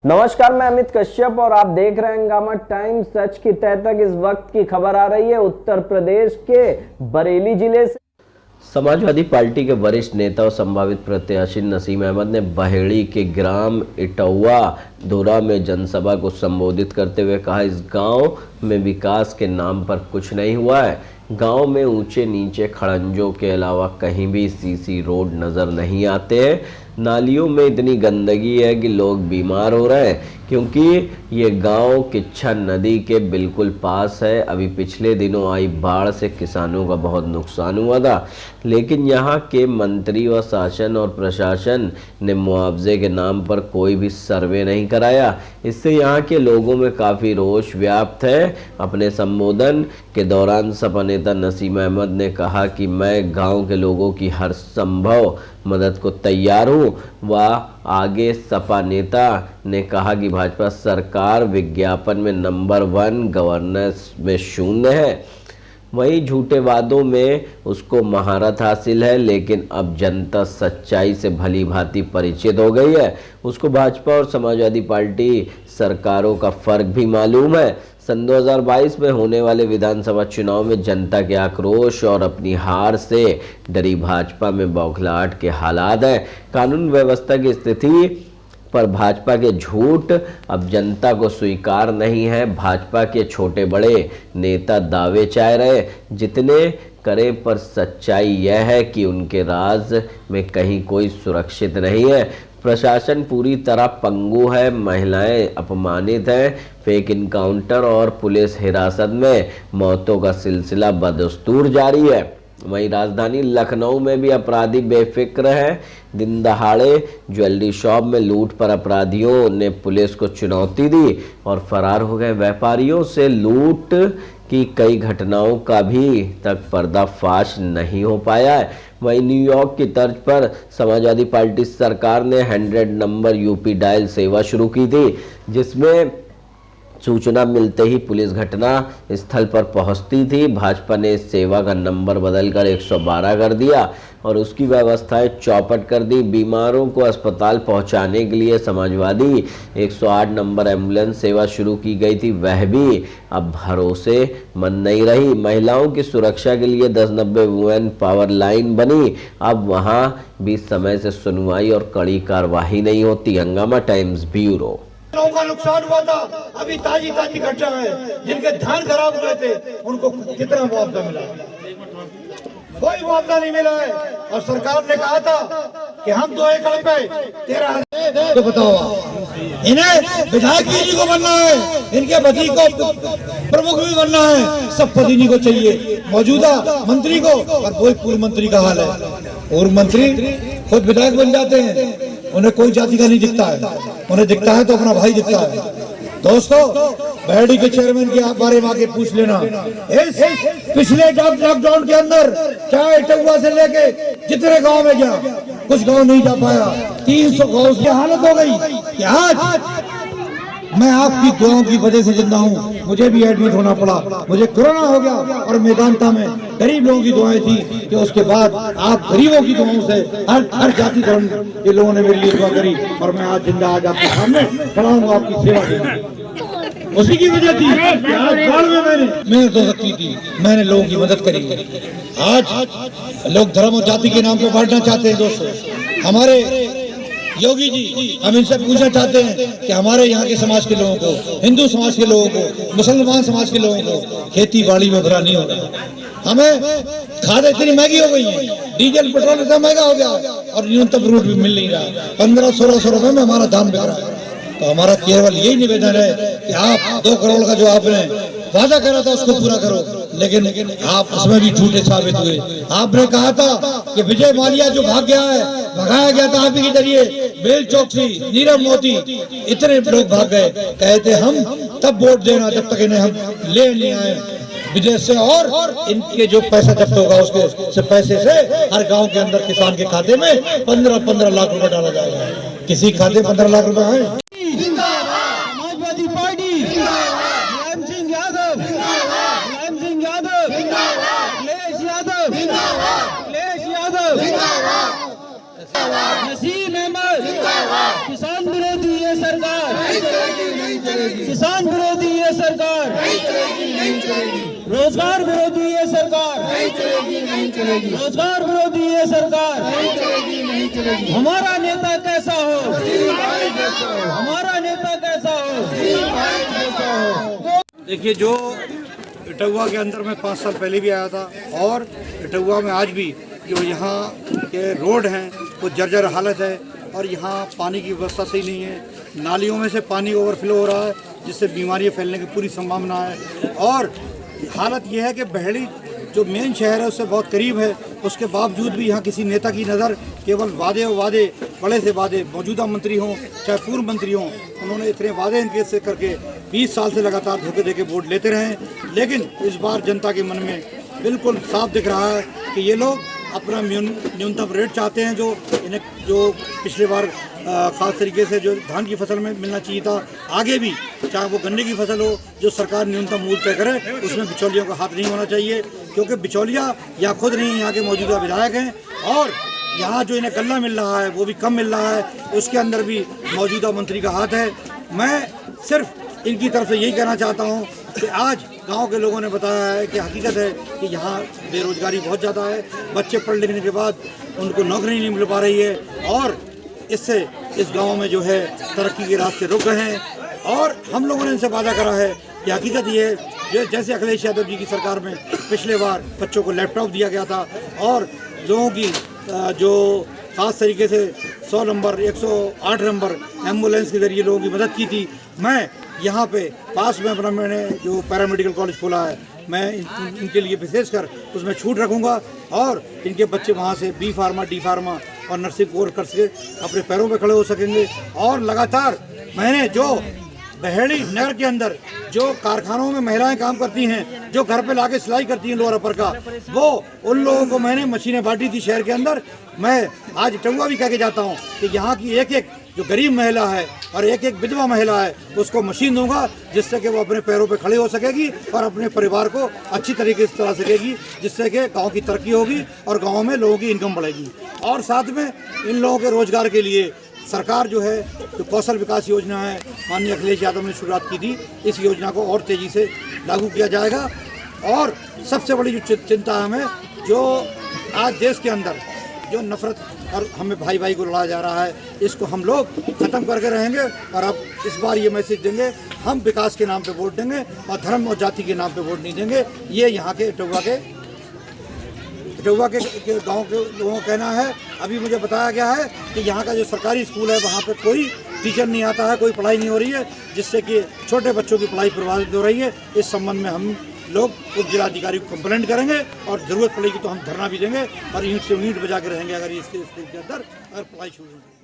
नमस्कार, मैं अमित कश्यप और आप देख रहे हैं हंगामा टाइम्स। सच की तह तक इस वक्त की खबर आ रही है उत्तर प्रदेश के बरेली जिले से। समाजवादी पार्टी के वरिष्ठ नेता और संभावित प्रत्याशी नसीम अहमद ने बहेड़ी के ग्राम इटौवा धुरा में जनसभा को संबोधित करते हुए कहा, इस गांव में विकास के नाम पर कुछ नहीं हुआ है। गांव में ऊंचे नीचे खड़ंजों के अलावा कहीं भी सीसी रोड नज़र नहीं आते हैं। नालियों में इतनी गंदगी है कि लोग बीमार हो रहे हैं, क्योंकि ये गांव किच्छा नदी के बिल्कुल पास है। अभी पिछले दिनों आई बाढ़ से किसानों का बहुत नुकसान हुआ था, लेकिन यहाँ के मंत्री व शासन और प्रशासन ने मुआवजे के नाम पर कोई भी सर्वे नहीं कराया। इससे यहाँ के लोगों में काफ़ी रोष व्याप्त है। अपने संबोधन के दौरान सपा नेता नसीम अहमद ने कहा कि मैं गांव के लोगों की हर संभव मदद को तैयार हूँ। वह आगे सपा नेता ने कहा कि भाजपा सरकार विज्ञापन में नंबर 1, गवर्नेंस में 0 है। वहीं झूठे वादों में उसको महारत हासिल है, लेकिन अब जनता सच्चाई से भली भांति परिचित हो गई है। उसको भाजपा और समाजवादी पार्टी सरकारों का फर्क भी मालूम है। सन 2022 में होने वाले विधानसभा चुनाव में जनता के आक्रोश और अपनी हार से डरी भाजपा में बौखलाहट के हालात हैं। कानून व्यवस्था की स्थिति पर भाजपा के झूठ अब जनता को स्वीकार नहीं है। भाजपा के छोटे बड़े नेता दावे चाह रहे जितने करे, पर सच्चाई यह है कि उनके राज में कहीं कोई सुरक्षित नहीं है। प्रशासन पूरी तरह पंगु है, महिलाएं अपमानित हैं, फेक इनकाउंटर और पुलिस हिरासत में मौतों का सिलसिला बदस्तूर जारी है। वहीं राजधानी लखनऊ में भी अपराधी बेफिक्र हैं। दिन दहाड़े ज्वेलरी शॉप में लूट पर अपराधियों ने पुलिस को चुनौती दी और फरार हो गए। व्यापारियों से लूट की कई घटनाओं का भी तक पर्दाफाश नहीं हो पाया है। वहीं न्यूयॉर्क की तर्ज पर समाजवादी पार्टी सरकार ने 100 नंबर यूपी डायल सेवा शुरू की थी, जिसमें सूचना मिलते ही पुलिस घटना स्थल पर पहुंचती थी। भाजपा ने इस सेवा का नंबर बदलकर 112 कर दिया और उसकी व्यवस्थाएं चौपट कर दी। बीमारों को अस्पताल पहुंचाने के लिए समाजवादी 108 नंबर एम्बुलेंस सेवा शुरू की गई थी, वह भी अब भरोसेमंद नहीं रही। महिलाओं की सुरक्षा के लिए 1090 वुमेन पावर लाइन बनी, अब वहां भी समय से सुनवाई और कड़ी कार्रवाई नहीं होती। हंगामा टाइम्स ब्यूरो। लोगों का नुकसान हुआ था, अभी ताजी घटना है। जिनके धान खराब हुए थे उनको कितना मुआवजा मिला? कोई मुआवजा नहीं मिला है। और सरकार ने कहा था कि हम 2 एकड़ पे 13,000। तो बताओ, इन्हें विधायक जी को बनना है, इनके पति को प्रमुख भी बनना है, सब पति जी को चाहिए, मौजूदा मंत्री को। और वही पूर्व मंत्री का हाल है। पूर्व मंत्री खुद विधायक बन जाते हैं, उन्हें कोई जाति का नहीं दिखता है, उन्हें दिखता है तो अपना भाई दिखता है। दोस्तों, बहेड़ी के चेयरमैन के बारे में आगे पूछ लेना। इस पिछले लॉकडाउन के अंदर चाहे इटौवा से लेके जितने गांव में गया, कुछ गांव नहीं जा पाया। 300 गांव की हालत हो गई कि आज मैं आपकी दुआओं की वजह से जिंदा हूँ। मुझे भी एडमिट होना पड़ा, मुझे कोरोना हो गया और मैदानता में गरीब लोगों की दुआएं थी कि उसके बाद आप गरीबों की दुआओं से हर जाति धर्म के लोगों ने मेरे लिए दुआ करी और मैं आज जिंदा आज आपके सामने खड़ा हूँ आपकी सेवा के लिए। उसी की वजह थी कि आज बाढ़ में मैंने तो शक्ति थी, मैंने लोगों की मदद करी। आज लोग धर्म और जाति के नाम पर बांटना चाहते हैं। दोस्तों, हमारे योगी जी, हम इनसे पूछना चाहते हैं कि हमारे यहाँ के समाज के लोगों को, हिंदू समाज के लोगों को, मुसलमान समाज के लोगों को खेती बाड़ी में भरा नहीं हो रहा। हमें खाद इतनी महंगी हो गई है, डीजल पेट्रोल इतना महंगा हो गया और न्यूनतम रूट भी मिल नहीं रहा। 1500-1600 रुपए में हमारा धान बिक रहा है। तो हमारा केवल यही निवेदन है कि आप 2 करोड़ का जो आपने वादा करा था उसको पूरा करो, लेकिन आप उसमें भी झूठे साबित हुए। आपने कहा था कि विजय माल्या जो भाग गया है, भगाया गया था आप ही के जरिए, बेल चौकसी, नीरव मोदी, इतने लोग भाग गए। कहते हम तब वोट देना जब तक इन्हें हम ले नहीं आए विदेश से, और इनके जो पैसा जब्त होगा उसके पैसे से हर गांव के अंदर किसान के खाते में 15-15 लाख रुपए डाला जाएगा। किसी खाते 15 लाख रुपए है? समाजवादी पार्टी, मुलायम सिंह यादव, मुलायम सिंह यादव, अखिलेश यादव, अखिलेश यादव, नसीम अहमद, किसान विरोधी ये सरकार। रोजगार विरोधी ये सरकार नहीं चलेगी। रोजगार विरोधी ये सरकार नहीं चलेगी। हमारा नेता कैसा हो, हमारा नेता कैसा हो। देखिए, जो इटौवा के अंदर मैं 5 साल पहले भी आया था और इटौवा में आज भी जो यहाँ के रोड हैं वो जर्जर हालत है और यहाँ पानी की व्यवस्था सही नहीं है। नालियों में से पानी ओवरफ्लो हो रहा है जिससे बीमारियाँ फैलने की पूरी संभावना है। और हालत यह है कि बहेड़ी जो मेन शहर है उससे बहुत करीब है, उसके बावजूद भी यहाँ किसी नेता की नज़र केवल वादे और वादे, बड़े से वादे, मौजूदा मंत्री हों चाहे पूर्व मंत्री हों, उन्होंने इतने वादे इनके से करके 20 साल से लगातार धोखे देके वोट लेते रहे। लेकिन इस बार जनता के मन में बिल्कुल साफ दिख रहा है कि ये लोग अपना न्यूनतम रेट चाहते हैं, जो इन्हें जो पिछले बार ख़ास तरीके से जो धान की फसल में मिलना चाहिए था, आगे भी चाहे वो गन्ने की फसल हो, जो सरकार न्यूनतम मूल्य तय करे उसमें बिचौलियों का हाथ नहीं होना चाहिए, क्योंकि बिचौलिया या खुद नहीं यहाँ के मौजूदा विधायक हैं और यहाँ जो इन्हें गल्ला मिल रहा है वो भी कम मिल रहा है, उसके अंदर भी मौजूदा मंत्री का हाथ है। मैं सिर्फ इनकी तरफ से यही कहना चाहता हूँ कि आज गांव के लोगों ने बताया है कि हकीकत है कि यहाँ बेरोजगारी बहुत ज़्यादा है, बच्चे पढ़ लिखने के बाद उनको नौकरी नहीं मिल पा रही है और इससे इस गांव में जो है तरक्की के रास्ते रुक गए हैं। और हम लोगों ने इनसे वादा करा है कि हकीकत ये है, जैसे अखिलेश यादव जी की सरकार में पिछले बार बच्चों को लैपटॉप दिया गया था और लोगों की जो ख़ास तरीके से 100 नंबर 108 नंबर एम्बुलेंस के ज़रिए लोगों की मदद की थी। मैं यहाँ पे पास में अपना मैंने जो पैरामेडिकल कॉलेज खोला है, मैं इनके लिए विशेषकर उसमें छूट रखूँगा और इनके बच्चे वहाँ से बी फार्मा, डी फार्मा और नर्सिंग कोर्स कर सके अपने पैरों पे खड़े हो सकेंगे। और लगातार मैंने जो बहेड़ी नगर के अंदर जो कारखानों में महिलाएं काम करती हैं, जो घर पे लाके सिलाई करती हैं लोअर अपर का, वो उन लोगों को मैंने मशीनें बांटी थी शहर के अंदर। मैं आज इटौवा भी कह के जाता हूँ कि यहाँ की एक एक जो गरीब महिला है और एक एक विधवा महिला है उसको मशीन दूंगा, जिससे कि वो अपने पैरों पे खड़े हो सकेगी और अपने परिवार को अच्छी तरीके से चला सकेगी, जिससे कि गांव की तरक्की होगी और गांव में लोगों की इनकम बढ़ेगी। और साथ में इन लोगों के रोजगार के लिए सरकार जो है जो कौशल विकास योजना है, माननीय अखिलेश यादव ने शुरुआत की थी, इस योजना को और तेज़ी से लागू किया जाएगा। और सबसे बड़ी जो चिंता है हमें, जो आज देश के अंदर जो नफरत और हमें भाई भाई को लड़ा जा रहा है, इसको हम लोग ख़त्म करके रहेंगे। और अब इस बार ये मैसेज देंगे, हम विकास के नाम पे वोट देंगे और धर्म और जाति के नाम पे वोट नहीं देंगे। ये यहाँ के इटौवा के गांव के लोगों का कहना है। अभी मुझे बताया गया है कि यहाँ का जो सरकारी स्कूल है वहाँ पे कोई टीचर नहीं आता है, कोई पढ़ाई नहीं हो रही है, जिससे कि छोटे बच्चों की पढ़ाई प्रभावित हो रही है। इस संबंध में हम लोग उप जिलाधिकारी को कंप्लेंट करेंगे और ज़रूरत पड़ेगी तो हम धरना भी देंगे और ईंट से ईंट बजा के रहेंगे अगर इसके स्कूल के अंदर अगर पढ़ाई शुरू होगी।